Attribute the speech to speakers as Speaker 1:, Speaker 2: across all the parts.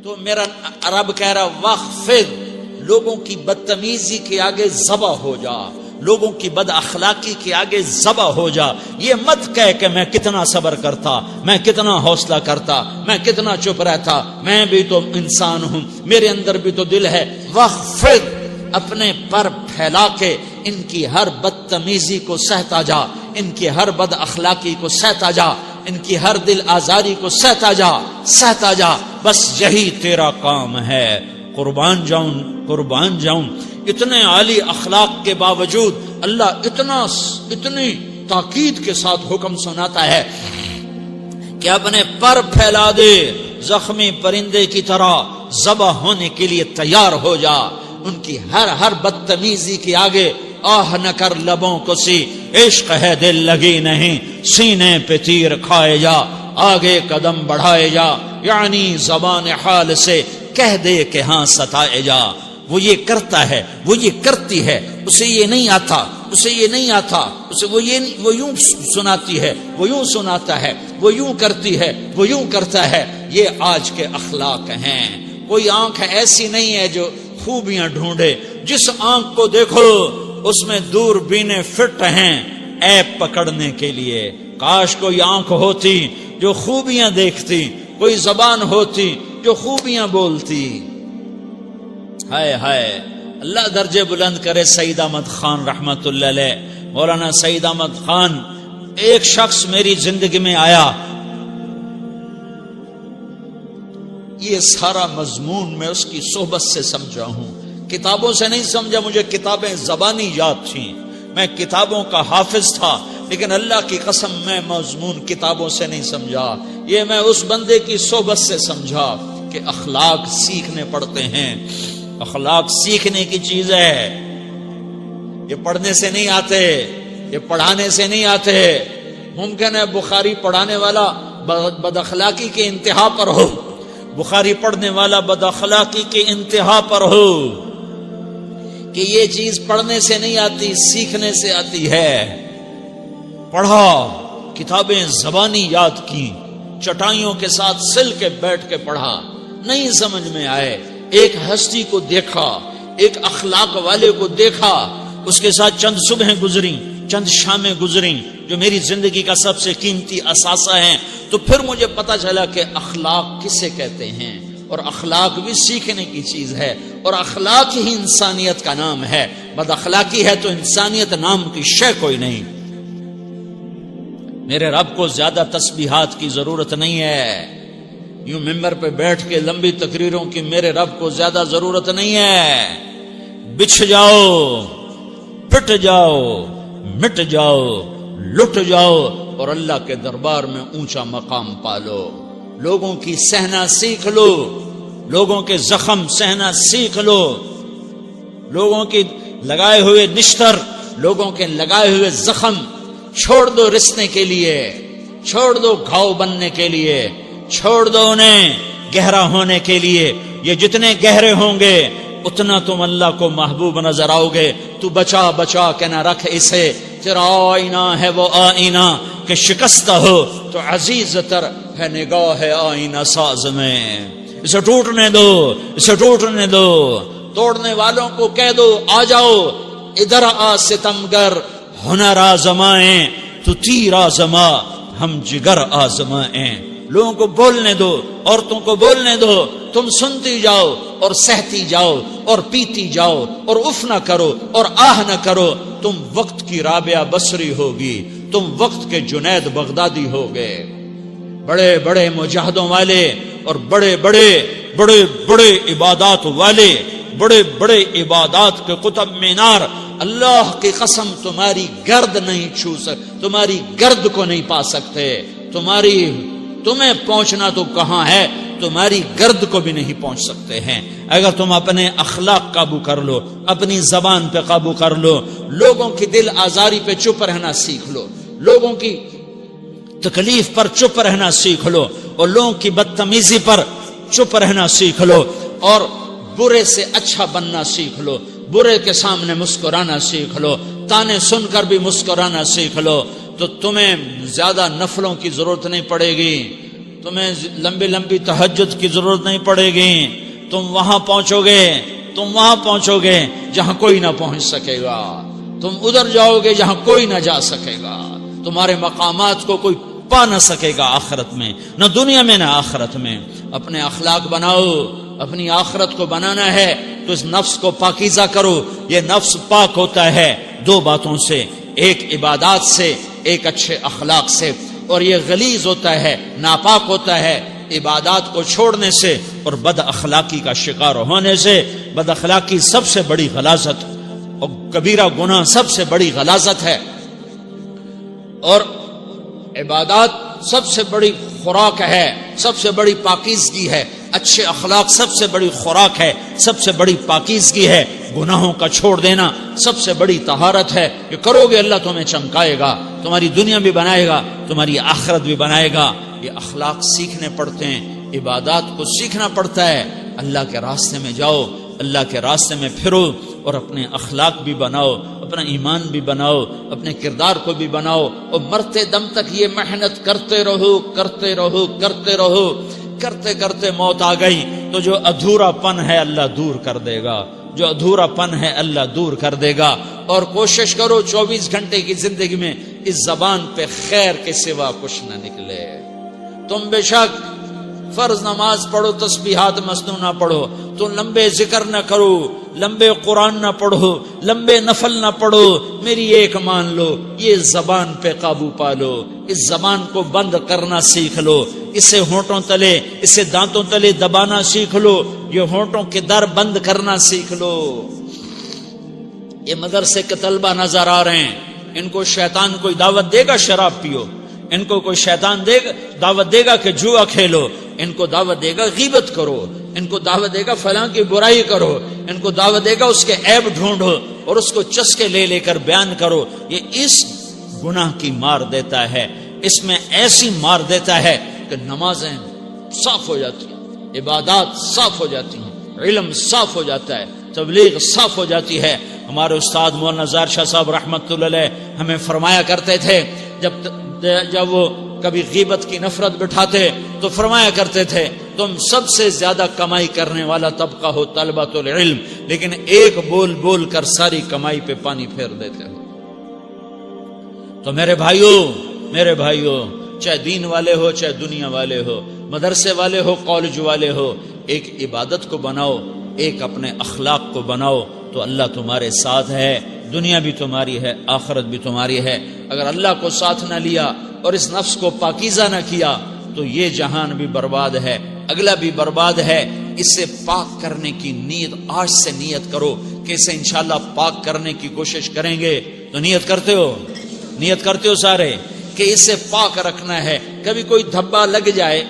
Speaker 1: تو میرا رب کہہ رہا وخفض، لوگوں کی بدتمیزی کے آگے ذبح ہو جا، لوگوں کی بد اخلاقی کے آگے ذبح ہو جا. یہ مت کہہ کہ میں کتنا صبر کرتا، میں کتنا حوصلہ کرتا، میں کتنا چپ رہتا، میں بھی تو انسان ہوں، میرے اندر بھی تو دل ہے. وخفض، اپنے پر پھیلا کے ان کی ہر بدتمیزی کو سہتا جا، ان کی ہر بد اخلاقی کو سہتا جا، ان کی ہر دل آزاری کو سہتا جا، سہتا جا. بس یہی تیرا کام ہے. قربان جاؤں، قربان جاؤں. اتنے عالی اخلاق کے باوجود اللہ اتنی تاکید کے ساتھ حکم سناتا ہے کہ اپنے پر پھیلا دے، زخمی پرندے کی طرح ذبح ہونے کے لیے تیار ہو جا. ان کی ہر بدتمیزی کے آگے آہ نہ کر لبوں کو سی، عشق ہے دل لگی نہیں، سینے پہ تیر کھائے جا، آگے قدم بڑھائے جا. یعنی زبان حال سے کہہ دے کہ ہاں ستائے جا. وہ یہ کرتا ہے، وہ یہ کرتی ہے، اسے یہ نہیں آتا، اسے یہ نہیں آتا، اسے وہ یوں سناتی ہے، وہ یوں سناتا ہے، وہ یوں کرتی ہے، وہ یوں کرتا ہے. یہ آج کے اخلاق ہیں. کوئی آنکھ ایسی نہیں ہے جو خوبیاں ڈھونڈے. جس آنکھ کو دیکھو اس میں دوربینیں فٹ ہیں عیب پکڑنے کے لیے. کاش کوئی آنکھ ہوتی جو خوبیاں دیکھتی، کوئی زبان ہوتی جو خوبیاں بولتی. ہائے ہائے، اللہ درجے بلند کرے. سعید احمد خان رحمت اللہ علیہ، مولانا سعید احمد خان، ایک شخص میری زندگی میں آیا. یہ سارا مضمون میں اس کی صحبت سے سمجھا ہوں، کتابوں سے نہیں سمجھا. مجھے کتابیں زبانی یاد تھیں، میں کتابوں کا حافظ تھا، لیکن اللہ کی قسم میں مضمون کتابوں سے نہیں سمجھا. یہ میں اس بندے کی صحبت سے سمجھا کہ اخلاق سیکھنے پڑتے ہیں. اخلاق سیکھنے کی چیز ہے، یہ پڑھنے سے نہیں آتے، یہ پڑھانے سے نہیں آتے. ممکن ہے بخاری پڑھانے والا بد اخلاقی کے انتہا پر ہو، بخاری پڑھنے والا بد اخلاقی کے انتہا پر ہو، کہ یہ چیز پڑھنے سے نہیں آتی، سیکھنے سے آتی ہے. پڑھا، کتابیں زبانی یاد کی، چٹائیوں کے ساتھ سل کے بیٹھ کے پڑھا. نہیں سمجھ میں آئے، ایک ہستی کو دیکھا، ایک اخلاق والے کو دیکھا، اس کے ساتھ چند صبحیں گزری، چند شامیں گزری جو میری زندگی کا سب سے قیمتی اثاثہ ہیں. تو پھر مجھے پتا چلا کہ اخلاق کسے کہتے ہیں، اور اخلاق بھی سیکھنے کی چیز ہے، اور اخلاق ہی انسانیت کا نام ہے. بد اخلاقی ہے تو انسانیت نام کی شے کوئی نہیں. میرے رب کو زیادہ تسبیحات کی ضرورت نہیں ہے. یوں ممبر پہ بیٹھ کے لمبی تقریروں کی میرے رب کو زیادہ ضرورت نہیں ہے. بچھ جاؤ، پٹ جاؤ، مٹ جاؤ، لٹ جاؤ، اور اللہ کے دربار میں اونچا مقام پالو. لوگوں کی سہنا سیکھ لو، لوگوں کے زخم سہنا سیکھ لو، لوگوں کی لگائے ہوئے نشتر، لوگوں کے لگائے ہوئے زخم چھوڑ دو رسنے کے لیے، چھوڑ دو گھاؤ بننے کے لیے، چھوڑ دو انہیں گہرا ہونے کے لیے. یہ جتنے گہرے ہوں گے اتنا تم اللہ کو محبوب نظر آؤ گے. تو بچا بچا کے نہ رکھ اسے، تیرا آئینہ ہے وہ آئینہ کہ شکستہ ہو تو عزیز تر ہے نگاہ آئینہ ساز میں. اسے ٹوٹنے دو، اسے ٹوٹنے دو. توڑنے والوں کو کہہ دو آ جاؤ ادھر آ ستمگر، ہنر آزمائیں تو تیر آزما، ہم جگر آزمائیں. لوگوں کو بولنے دو، عورتوں کو بولنے دو، تم سنتی جاؤ اور سہتی جاؤ اور پیتی جاؤ اور اف نہ کرو اور آہ نہ کرو. تم وقت کی رابعہ بصری ہوگی، تم وقت کے جنید بغدادی ہوگے. بڑے بڑے مجاہدوں والے اور بڑے بڑے بڑے بڑے عبادات والے، بڑے بڑے عبادات کے قطب مینار، اللہ کی قسم تمہاری گرد نہیں چھو سکتے، تمہاری گرد کو نہیں پا سکتے. تمہیں پہنچنا تو کہاں ہے، تمہاری گرد کو بھی نہیں پہنچ سکتے ہیں. اگر تم اپنے اخلاق قابو کر لو، اپنی زبان پہ قابو کر لو، لوگوں کی دل آزاری پہ چپ رہنا سیکھ لو، لوگوں کی تکلیف پر چپ رہنا سیکھ لو، اور لوگوں کی بدتمیزی پر چپ رہنا سیکھ لو، اور برے سے اچھا بننا سیکھ لو، برے کے سامنے مسکرانا سیکھ لو، تانے سن کر بھی مسکرانا سیکھ لو، تو تمہیں زیادہ نفلوں کی ضرورت نہیں پڑے گی. تمہیں لمبی لمبی تہجد کی ضرورت نہیں پڑے گی. تم وہاں پہنچو گے جہاں کوئی نہ پہنچ سکے گا. تم ادھر جاؤ گے جہاں کوئی نہ جا سکے گا. تمہارے مقامات کو کوئی پا نہ سکے گا آخرت میں، نہ دنیا میں نہ آخرت میں. اپنے اخلاق بناؤ. اپنی آخرت کو بنانا ہے تو اس نفس کو پاکیزہ کرو. یہ نفس پاک ہوتا ہے دو باتوں سے، ایک عبادات سے، ایک اچھے اخلاق سے. اور یہ غلیظ ہوتا ہے، ناپاک ہوتا ہے عبادات کو چھوڑنے سے اور بد اخلاقی کا شکار ہونے سے. بد اخلاقی سب سے بڑی غلاظت اور کبیرہ گناہ سب سے بڑی غلاظت ہے، اور عبادات سب سے بڑی خوراک ہے، سب سے بڑی پاکیزگی ہے. اچھے اخلاق سب سے بڑی خوراک ہے، سب سے بڑی پاکیزگی ہے. گناہوں کا چھوڑ دینا سب سے بڑی طہارت ہے. یہ کرو گے اللہ تمہیں چمکائے گا، تمہاری دنیا بھی بنائے گا، تمہاری آخرت بھی بنائے گا. یہ اخلاق سیکھنے پڑتے ہیں، عبادات کو سیکھنا پڑتا ہے. اللہ کے راستے میں جاؤ، اللہ کے راستے میں پھرو، اور اپنے اخلاق بھی بناؤ، اپنا ایمان بھی بناؤ، اپنے کردار کو بھی بناؤ. اور مرتے دم تک یہ محنت کرتے رہو. کرتے کرتے موت آ گئی تو جو ادھورا پن ہے اللہ دور کر دے گا. جو ادھورا پن ہے اللہ دور کر دے گا. اور کوشش کرو 24 گھنٹے کی زندگی میں اس زبان پہ خیر کے سوا کچھ نہ نکلے. تم بے شک فرض نماز پڑھو، تسبیحات مسنون نہ پڑھو، تو لمبے ذکر نہ کرو، لمبے قرآن نہ پڑھو، لمبے نفل نہ پڑھو. میری ایک مان لو، یہ زبان پہ قابو پا لو. اس زبان کو بند کرنا سیکھ لو. اسے ہونٹوں تلے، اسے دانتوں تلے دبانا سیکھ لو. یہ ہونٹوں کے در بند کرنا سیکھ لو. یہ مدرسے کے طلبہ نظر آ رہے ہیں، ان کو شیطان کوئی دعوت دے گا شراب پیو، ان کو کوئی شیطان دعوت دے گا کہ جوا کھیلو، ان کو دعوت دے گا غیبت کرو، ان کو دعوت دے گا فلاں کی برائی کرو، ان کو دعوت دے گا اس کے عیب ڈھونڈو اور اس کو چسکے لے لے کر بیان کرو. یہ اس گناہ کی مار دیتا ہے، اس میں ایسی مار دیتا ہے کہ نمازیں صاف ہو جاتی ہیں، عبادات صاف ہو جاتی ہیں، علم صاف ہو جاتا ہے، تبلیغ صاف ہو جاتی ہے. ہمارے استاد مولانا زار شاہ صاحب رحمت اللہ علیہ ہمیں فرمایا کرتے تھے، جب وہ کبھی غیبت کی نفرت بٹھاتے تو فرمایا کرتے تھے تم سب سے زیادہ کمائی کرنے والا طبقہ ہو طلبۃ العلم، لیکن ایک بول بول کر ساری کمائی پہ پانی پھیر دیتے ہو. تو میرے بھائیوں چاہے دین والے ہو، چاہے دنیا والے ہو، مدرسے والے ہو، کالج والے ہو، ایک عبادت کو بناؤ، ایک اپنے اخلاق کو بناؤ تو اللہ تمہارے ساتھ ہے. دنیا بھی تمہاری ہے، آخرت بھی تمہاری ہے. اگر اللہ کو ساتھ نہ لیا اور اس نفس کو پاکیزہ نہ کیا تو یہ جہان بھی برباد ہے، اگلا بھی برباد ہے. اسے پاک کرنے کی نیت آج سے نیت کرو کہ اسے انشاءاللہ پاک کرنے کی کوشش کریں گے. تو نیت کرتے ہو سارے کہ اسے پاک رکھنا ہے. کبھی کوئی دھبا لگ جائے،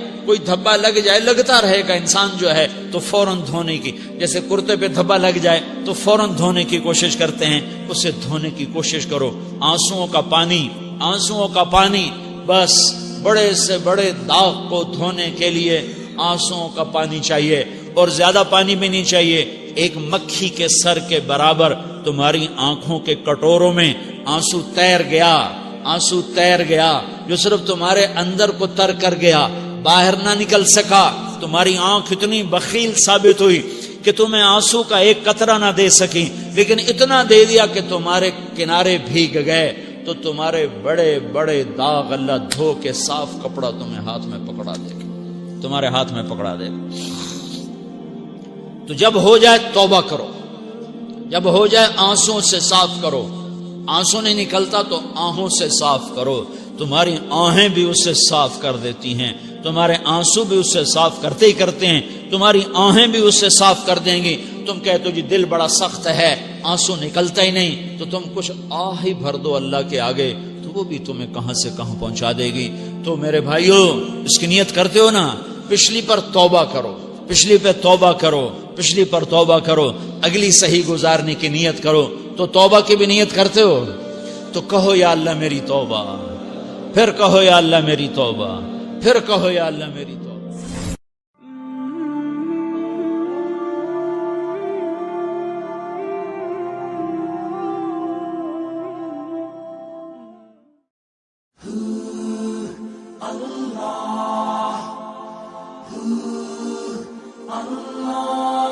Speaker 1: لگتا رہے گا انسان جو ہے تو فوراً دھونے کی، جیسے کرتے پہ دھبا لگ جائے تو فوراً دھونے کی کوشش کرتے ہیں، اسے دھونے کی کوشش کرو. آنسوؤں کا پانی بس بڑے سے بڑے داغ کو دھونے کے لیے آنسوؤں کا پانی چاہیے، اور زیادہ پانی بھی نہیں چاہیے. ایک مکھی کے سر کے برابر تمہاری آنکھوں کے کٹوروں میں آنسو تیر گیا جو صرف تمہارے اندر کو تر کر گیا، باہر نہ نکل سکا. تمہاری آنکھ اتنی بخیل ثابت ہوئی کہ تمہیں آنسو کا ایک قطرہ نہ دے سکی، لیکن اتنا دے دیا کہ تمہارے کنارے بھیگ گئے. تو تمہارے بڑے بڑے داغ اللہ دھو کے صاف کپڑا تمہیں ہاتھ میں پکڑا دے گا، تمہارے ہاتھ میں پکڑا دے گا. تو جب ہو جائے توبہ کرو، جب ہو جائے آنسوں سے صاف کرو. آنسو نہیں نکلتا تو آہوں سے صاف کرو. تمہاری آہیں بھی اسے صاف کر دیتی ہیں، تمہارے آنسو بھی اسے صاف کرتے ہی کرتے ہیں، تمہاری آہیں بھی اسے صاف کر دیں گی. تم کہتے ہو جی دل بڑا سخت ہے، آنسو نکلتا ہی نہیں، تو تم کچھ آہ ہی بھر دو اللہ کے آگے، تو وہ بھی تمہیں کہاں سے کہاں پہنچا دے گی. تو میرے بھائیو اس کی نیت کرتے ہو نا، پچھلی پر توبہ کرو، پچھلی پہ توبہ کرو، پچھلی پر توبہ کرو، اگلی صحیح گزارنے کی نیت کرو. تو توبہ کی بھی نیت کرتے ہو تو کہو یا اللہ میری توبہ، پھر کہو یا اللہ میری توبہ، پھر کہو یا اللہ میری توبہ.
Speaker 2: اللہ